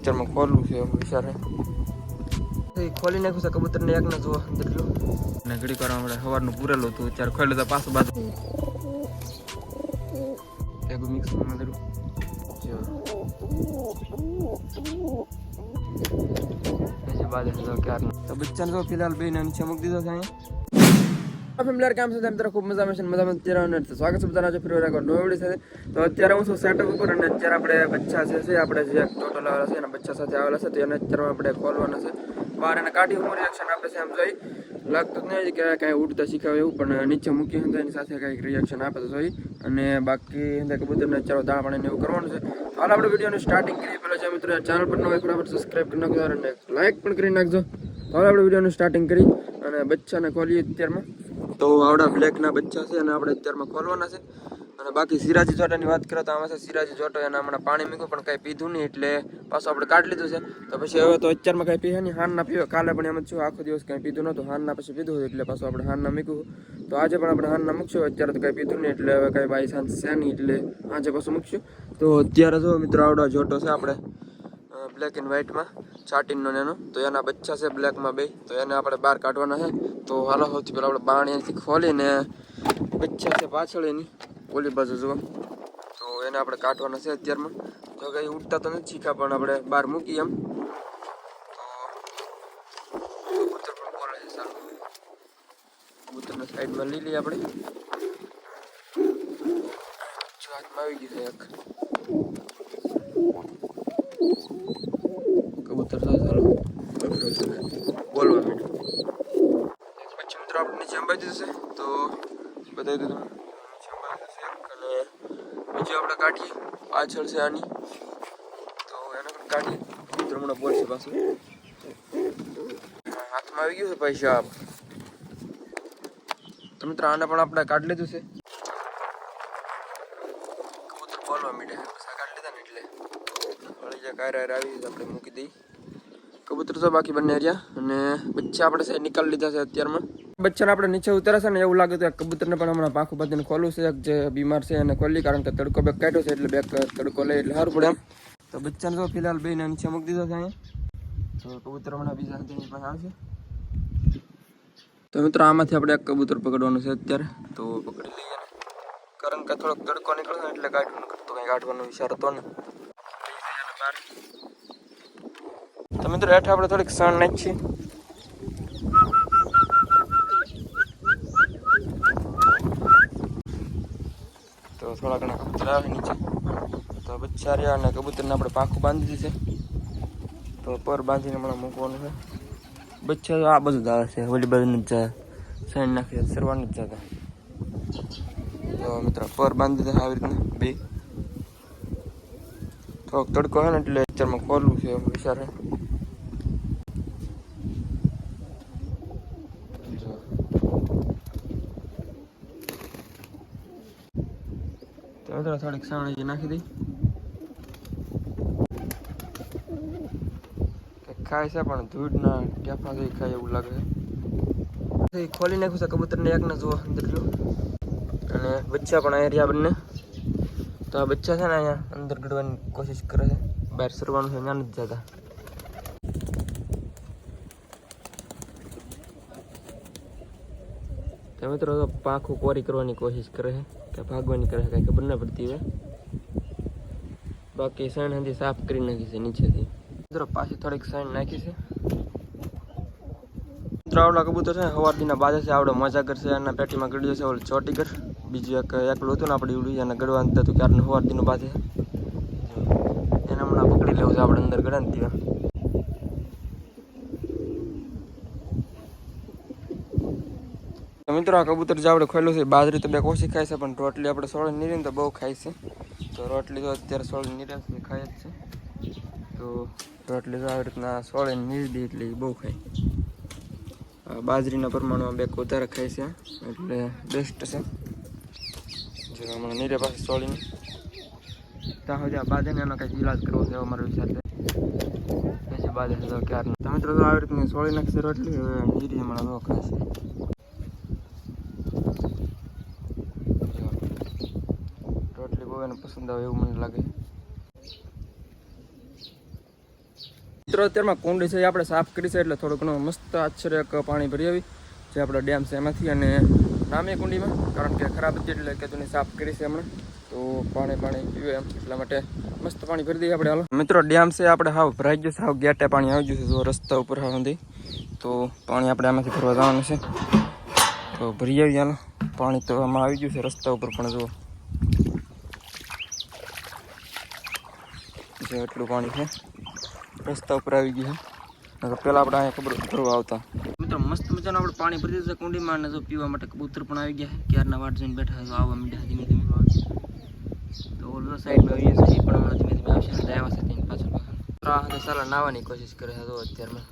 અત્યારમાં ખોલવું છે એમ વિચારે ખોલી નાખ્યું છે કબૂતરને એકને જુઓ અંદર જો ને ઘડીક વાર આપણે સવારનું પૂરેલું હતું ત્યારે ખોલ્યું તો પાછું બાજુ ભેગું મિક્સ અંદર જો બાજુ ક્યારનું તો બચ્ચાને જો ફિલહાલ બેને નીચે મૂકી દીધો છે અહીંયા ફેમિલી કામ છે તેમ ખૂબ મજા આવે છે મજામાં સ્વાગત છે બધાના ફરી વાર નવો વિડીયો સાથે તો અત્યારે હું છું સેટઅપ ઉપર અને અત્યારે આપણે બચ્ચા છે આપણે જે ટોટલ આવેલા છે એના બચ્ચા સાથે આવેલા છે તો એને અત્યારે આપણે ખોલવાના છે બહાર એને કાઢી હું રિએક્શન આપે છે એમ જોઈ લાગતું જ નહીં કે કાંઈ ઉડતા શીખાવે એવું પણ નીચે મૂકી હતા એની સાથે કંઈક રિએક્શન આપે તો જોઈ અને બાકી અંદર કબૂતરને ચાલો દાણા પાણીને એવું કરવાનું છે હાલ આપણે વિડીયોનું સ્ટાર્ટિંગ કરીએ પહેલાં જે મિત્રો ચેનલ પર ન હોય ફટાફટ સબસ્ક્રાઈબ કરી નાખજો અને લાઈક પણ કરી નાખજો હાલ આપણે વિડીયોનું સ્ટાર્ટિંગ કરી અને બચ્ચાને ખોલીએ અત્યારમાં તો આવડા બ્લેકના બચ્ચા છે અને આપણે અત્યારમાં ખોલવાના છે અને બાકી સિરાજી જોટાની વાત કરીએ તો આમાં છે સિરાજી જોટો એને હમણાં પાણી મૂક્યું પણ કાંઈ પીધું નહીં એટલે પાછું આપણે કાઢી લીધું છે તો પછી હવે તો અત્યારમાં કાંઈ પીએ નહીં હાનના પીવે કાલે પણ એમ જ છું આખો દિવસ કાંઈ પીધું નહોતું હાનના પછી પીધું એટલે પાછું આપણે હાનના મૂક્યું તો આજે પણ આપણે હાનના મૂકશું અત્યારે તો કાંઈ પીધું નહીં એટલે હવે કાંઈ બાઈ સાંજ છે નહીં એટલે આજે પાછું મૂકશું તો અત્યારે જો મિત્રો આવડો જોટો છે આપણે બ્લેક એન્ડ વ્હાઇટમાં ચાટીનો એનો તો એના બચ્ચા છે બ્લેકમાં બે તો એને આપણે બહાર કાઢવાના છે તો હાલો સૌથી પહેલાં આપણે બાણી અહીંથી ખોલીને બચ્ચા છે પાછળ એની ઓલી બાજુ જુઓ તો એને આપણે કાઢવાના છે અત્યારમાં જો કંઈ ઉડતા તો નથી શીખ્યા પણ આપણે બહાર મૂકીએ એમ તો કબૂતર પણ બોલે છે સારું કબૂતરના સાઈડમાં લઈ લઈએ આપણે જો હાથમાં આવી ગયું છે એક કબૂતર તો ચાલો બોલવા માંડ્યું પછી મિત્રો આપણે નીચે અંબાઈ દીધું છે તો બતાવી દીધું નીચે અંબાઈ દીધું છે અને બીજું આપણે કાઢીએ પાછળ છે આની તો એને પણ કાઢીએ કબૂતર હમણાં બોલશે પાછું હાથમાં આવી ગયું છે પૈસા તો મિત્રો આને પણ આપણે કાઢી લીધું છે કબૂતર બોલવા માંડ્યા પૈસા કાઢી લીધા ને એટલે વળી જે કાયરા આવી આપણે મૂકી દઈએ કબૂતર તો બાકી બંને રહ્યા અને બચ્ચા આપણે છે નીકાળી લીધા છે અત્યારમાં બચ્ચાને આપણે નીચે ઉતરે છે ને એવું લાગે તો કબૂતરને પણ હમણાં પાખું બાંધીને ખોલવું છે જે બીમાર છે એને ખોલી કારણ કે તડકો બેગ કાઢ્યો છે એટલે બેગ તડકો લે એટલે સારું પડે એમ તો બચ્ચાને તો ફિલહાલ બેને નીચે મૂકી દીધો છે અહીંયા તો કબૂતર હમણાં બીજા તેની પાસે આવશે તો મિત્રો આમાંથી આપણે એક કબૂતર પકડવાનું છે અત્યારે તો પકડી લઈએ કારણ કે થોડોક તડકો નીકળે ને એટલે કાઢવાનું કરતો કંઈ કાઢવાનો વિચાર હતો ને તો મિત્રો હેઠળ આપણે થોડીક સણ નાખીએ તો થોડા ઘણા કબૂતર આવે નીચે તો બચ્ચા રહ્યા અને કબૂતરને આપણે પાખું બાંધી દીધી છે તો પર બાંધીને હમણાં મૂકવાનું છે બચ્ચા આ બધું જ આવે છે ઓલી બાજુનું જ સણ નાખી સરવાનું જ જતા તો મિત્રો પર બાંધી દીધા આવી રીતના બે થોડોક તડકો છે ને એટલે અત્યારમાં ખોલવું છે એમ વિચારે તો થોડીક સાવણી નાખી દઈ ખાય છે પણ ધૂળના ટેફા થઈ ખાય એવું લાગે છે ખોલી નાખ્યું છે કબૂતરને એકને જુઓ અંદર જો અને બચ્ચા પણ અહીંયા રહ્યા બંને તો આ બચ્ચા છે ને અહીંયા અંદર ગળવાની કોશિશ કરે છે બહાર સરવાનું છે ત્યાં નથી જતા તો મિત્રો પાંખું કોરી કરવાની કોશિશ કરે છે કે ભાગવાની કરે છે કાંઈ ખબર ના પડતી હોય બાકી સણ હજી સાફ કરી નાખી છે નીચેથી મિત્રો પાછી થોડીક સણ નાખી છે મિત્રો આવડા કબૂતર છે સવારથીના બાજે છે આવડો મજાગર છે એના પેટીમાં ગળ્યો છે ઓલું ચોટીગર બીજું એકલું હતું ને આપણે ઉડી અને ગળવાનું હતું ક્યારનું સવારથીનું બાજે એને હમણાં પકડી લેવું છે આપણે અંદર ગળાને ત્યાં મિત્રો આ કબૂતર જે આપણે ખોલ્યું છે બાજરી તો બે ઓછી ખાય છે પણ રોટલી આપણે સોળી નીરીને તો બહુ ખાય છે તો રોટલી તો અત્યારે સોળી નીરે છે ખાય જ છે તો રોટલી તો આવી રીતના સોળે નીરી દે એટલે બહુ ખાય બાજરીના પ્રમાણમાં બે વધારે ખાય છે એટલે બેસ્ટ છે જો હમણાં નીરે પાસે સોળીને ત્યાં સુધી આ બાજે ને એનો કંઈક ઈલાજ કરવો છે એવો મારો વિચાર છે પછી બાજે તો ક્યારે તમે મિત્રો તો આવી રીતની સોળી નાખશે રોટલી હવે નીરી હમણાં બહુ ખાય છે રોટલી બહુ એને પસંદ આવે એવું મને લાગે મિત્રો અત્યારમાં કુંડી છે એ આપણે સાફ કરી છે, એટલે થોડું ઘણું મસ્ત આશ્ચર્યક પાણી ભરી આવી જે આપણો ડેમ છે એમાંથી, અને નામે કુંડીમાં કારણ કે ખરાબ હતી એટલે કે તું સાફ કરી છે હમણાં, તો પાણી પીવે એમ એટલા માટે મસ્ત પાણી ભરી દઈએ આપણે. હાલો મિત્રો, ડેમ છે આપણે હાવ ભરાઈ ગયું છે, હાવ ગેટે પાણી આવી ગયું છે જો રસ્તા ઉપર હાવ નથી, તો પાણી આપણે આમાંથી ભરવા જવાનું છે, તો ભરી આવી. હાલો પાણી તો આમાં આવી ગયું છે રસ્તા ઉપર પણ જુઓ એટલું પાણી છે રસ્તા ઉપર આવી ગયું છે. પેલા આપણે અહીંયા ખબર ભરવા આવતા. મિત્રો મસ્ત મજાનું આપણે પાણી ભરી દીધું છે કુંડીમાં, અને જો પીવા માટે કબૂતર પણ આવી ગયા છે, ક્યારના વાટ જોઈને બેઠા છે, આવવા મીઠા ધીમે ધીમે. તો ઓલો સાઈડમાં આવીએ છીએ એ પણ હમણાં ધીમે ધીમે આવશે, આવ્યા છે તેની પાછળ સાલા નાહવાની કોશિશ કરે છે જો અત્યારમાં.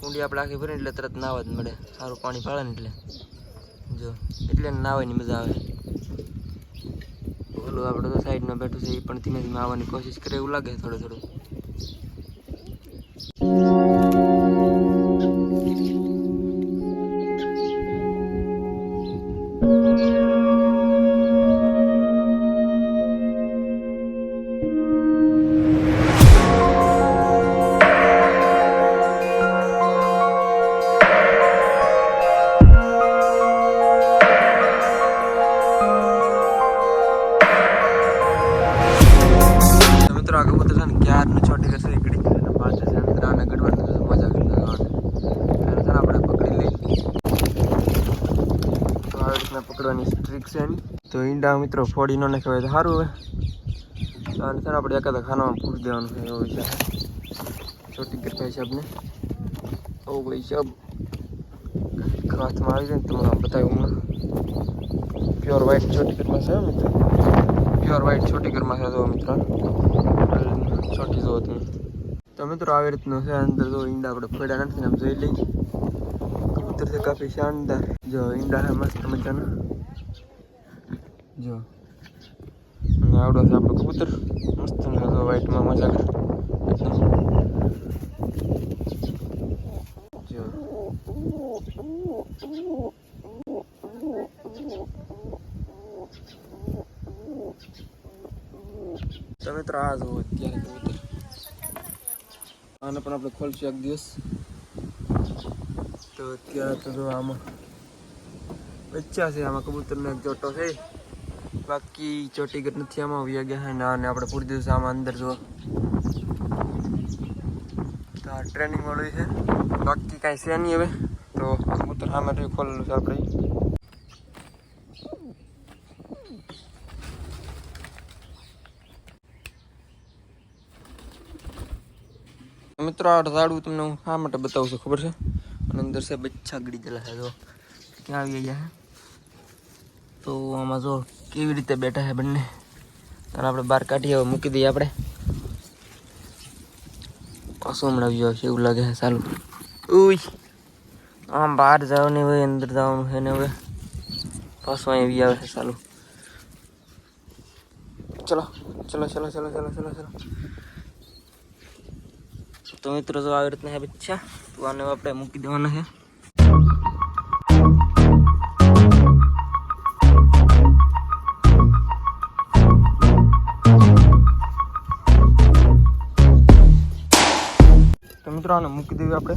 કુંડી આપણે આખી ભરીને એટલે તરત નાહવા જ મળે, સારું પાણી પાડે ને એટલે જો એટલે નાહવાની મજા આવે. ઓલું આપણે તો સાઈડમાં બેઠું છે એ પણ ધીમે ધીમે આવવાની કોશિશ કરે એવું લાગે થોડું થોડું. કબૂતર છે ને ક્યારનું છોટી કરશે એકડી પાંચ છે ગડવાનું મજા કરી આપણે પકડી લઈ, તો આવી રીતના પકડવાની સ્ટ્રીક છે એની. તો ઈંડા મિત્રો ફોડી ન નાખવાય તો સારું. હવે અને સર આપણે એકાદા ખાનામાં પૂરી દેવાનું છે એવો વિચાર છોટી કરતા હિસાબને. ઓ ભાઈ હિસાબ હાથમાં આવી જાય ને તમને બતાવ્યું હમણાં. પ્યોર વ્હાઈટ છોટી ઘરમાં છે મિત્રો, પ્યોર વ્હાઈટ છોટી ઘરમાં છે જો મિત્રો છોટી જો તમે. તો મિત્રો આવી રીતનું છે અંદર જો ઈંડા આપણે ફોડ્યા નથી ને આમ જોઈ લઈએ. કબૂતર છે કાફી શાનદાર, જો ઈંડા છે મસ્ત મજાના જો, અને આવડો છે આપણું કબૂતર મસ્ત જો વ્હાઈટમાં મજા કરે જો. તો મિત્રો આ જુઓ અત્યારે કબૂતર, આને પણ આપણે ખોલશું એક દિવસ. તો અત્યારે તો જો આમાં બચ્ચા છે, આમાં કબૂતરનો એક જોટો છે, બાકી ચોટીગર નથી આમાં આવી ગયા છે ને આને આપણે પૂરી દિવસ આમાં અંદર જો ટ્રેનિંગ વાળું છે, બાકી કાંઈ છે નહીં. હવે તો કબૂતર સામે ખોલેલું છે આપણે. મિત્રો આ ઝાડવું તમને હું શા માટે બતાવું છું ખબર છે? અને અંદર છે બચ્ચા ગળી ગયેલા છે જો ક્યાં આવી ગયા છે. તો આમાં જો કેવી રીતે બેઠા છે બંને, અને આપણે બહાર કાઢીએ હવે મૂકી દઈએ આપણે. પાછું હમણાં આવી આવશે એવું લાગે છે. ચાલુ ઉઈ આમ બહાર જવાની હોય અંદર જવાનું છે ને હવે પાછું અહીં આવી આવે છે. ચાલુ ચલો ચલો ચલો ચલો ચલો ચલો ચલો. તો મિત્રો જો આવી રીતના છે બચ્ચા, તો આને આપણે મૂકી દેવાના છે. તો મિત્રો આને મૂકી દેવી આપણે,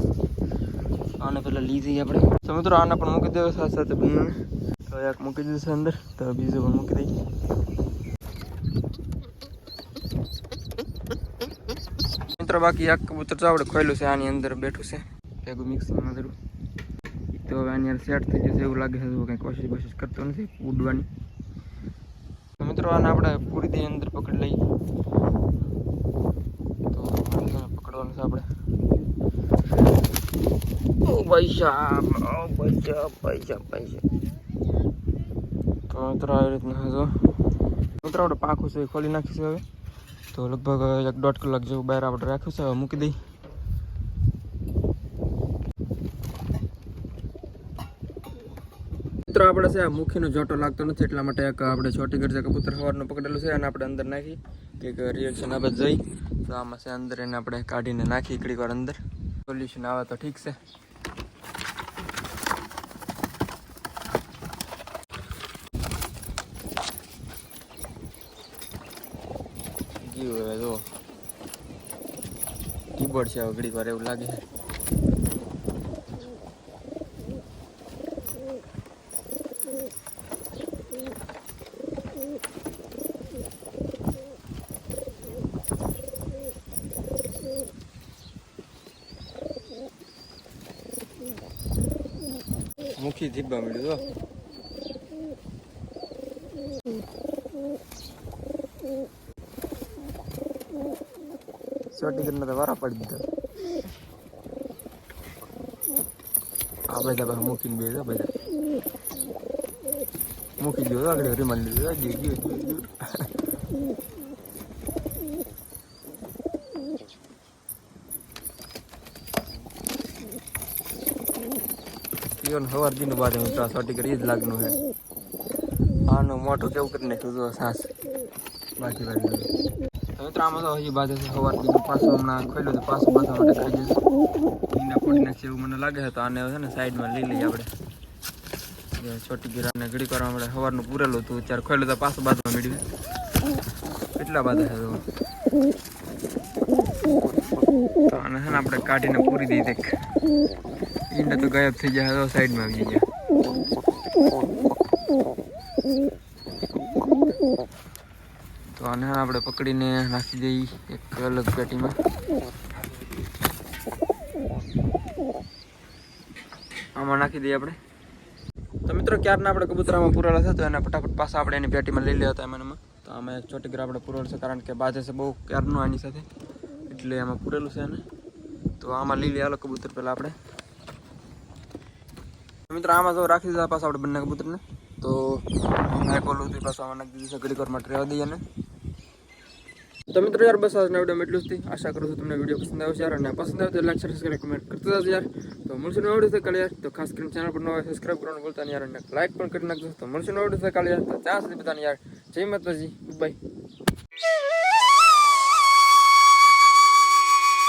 આને પેલા લઈ જઈએ આપણે. તો મિત્રો આને પણ મૂકી દેવું સાથે સાથે બંને. તો એક મૂકી દીધું છે અંદર, તો બીજું પણ મૂકી દઈએ. મિત્રો બાકી એક કબૂતર તો આપણે ખોયેલું છે, આની અંદર બેઠું છે ભેગું મિક્સિંગમાં જરૂર. તો હવે આની અંદર સેટ થઈ જશે એવું લાગે છે, કંઈ કોશિશ કરતો નથી ઉડવાની. તો મિત્રો આને આપણે પૂરી દઈએ અંદર પકડી લઈએ. તો પકડવાનું છે આપણે. ઓ ભાઈ સાહેબ, ઓ ભાઈ સાહેબ, ભાઈ સાહેબ, ભાઈ સાહેબ. તો મિત્રો આવી રીતના જો મિત્રો આપણે પાંખું છે એ ખોલી નાખીશું હવે. તો લગભગ 1.5 કલાક જેવું બહાર આપણે રાખ્યું છે, હવે મૂકી દઈ. મિત્રો આપણે છે મુખીનો જોટો લાગતો નથી એટલા માટે એક આપણે છોટી ગરજે કબૂતર સવારનું પકડેલું છે, અને આપણે અંદર નાખી કંઈક રિએક્શન આપણે જઈ તો આમાં છે અંદર એને આપણે કાઢીને નાખી ઘડીક વાર અંદર સોલ્યુશન આવે તો ઠીક છે. પડશે હવે ઘડીક વાર એવું લાગે છે. મુખી જીબા મળ્યું તો ચોટી કરીને તો વારા પડી દીધા. આ બધા મૂકીને બે બધા મૂકી ગયો આગળ રીમાલ લીધું સવાર દિન બાદ સોટી કરી જ લાગનું છે. આનું મોટું કેવું કરી નાખ્યું તો સાસ બાકી બાકી મિત્રો આમાં તો હજી બાજુ સવાર દિન પાછું હમણાં ખોલ્યું તો પાછું બાંધવા માટે કરી જઈશું. એના ફોડી નાખશે એવું મને લાગે છે. તો આને છે ને સાઈડમાં લઈ લઈએ આપણે. છોટી ગીરાને ઘડી કરવા આપણે સવારનું પૂરેલું હતું ત્યારે ખોલ્યું તો પાછું બાંધવા મળ્યું. કેટલા બાંધા છે તો આને છે ને આપણે કાઢીને પૂરી દઈએ. દેખ ઈંડા તો ગાયબ થઈ જાય તો સાઈડમાં આવી ગયા. તો આને આપણે પકડીને નાખી દઈએ એક અલગ પેટીમાં. આમાં નાખી દઈએ આપણે. તો મિત્રો ક્યારના આપણે કબૂતરામાં પૂરેલા છે તો એને ફટાફટ પાછા આપણે એની પેટીમાં લઈ લેવા હતા એમાં. તો આમાં એક ચોટી ગ્રા આપણે પૂરેલું છે કારણ કે બાજે છે બહુ ક્યારનું આની સાથે એટલે આમાં પૂરેલું છે એને. તો આમાં લઈ લઈએ હાલો કબૂતર પહેલાં આપણે. મિત્રો આમાં તો રાખી દીધા પાછા આપણે બંને કબૂતરને. તો એક ઓલું પાછું આમાં નાખી દીધું છે ઘડીક વાર માટે રહેવા દઈએ ને. તો મિત્રો યાર બસ આજના વિડીયોમાં એટલું જ. આશા કરું છું તમને વિડીયો પસંદ આવ્યો છે યાર. અને પસંદ આવે તો લાઈક શેર સબસ્ક્રાઈબ કમેન્ટ કરતા જજો યાર. તો મળશું નવા વિડીયો કાલે યાર. તો ખાસ કરીને ચેનલ પર નવા સબસ્ક્રાઈબ કરવાનું ભૂલતા નહીં યાર. અને લાઈક પણ કરી નાખજો. તો મળશું નવા વિડીયો કાલે યાર. તો ત્યાં સુધી બધાને યાર જય માતાજી, બાય.